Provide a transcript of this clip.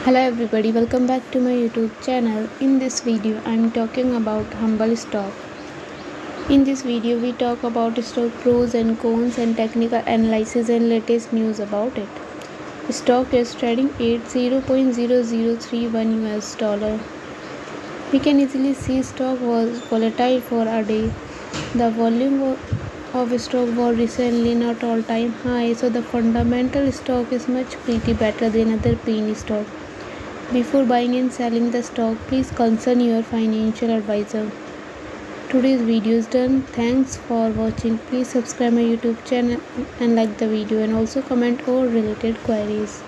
Hello everybody, welcome back to my YouTube channel. In this video, I am talking about Humbl stock. In this video, we talk about stock pros and cons and technical analysis and latest news about it. Stock is trading at 0.0031 US dollar. We can easily see stock was volatile for a day. The volume of stock was recently not all-time high, so the fundamental stock is much pretty better than other penny stock. Before buying and selling the stock, please consult your financial advisor. Today's video is done. Thanks for watching. Please subscribe my YouTube channel and like the video and also comment all related queries.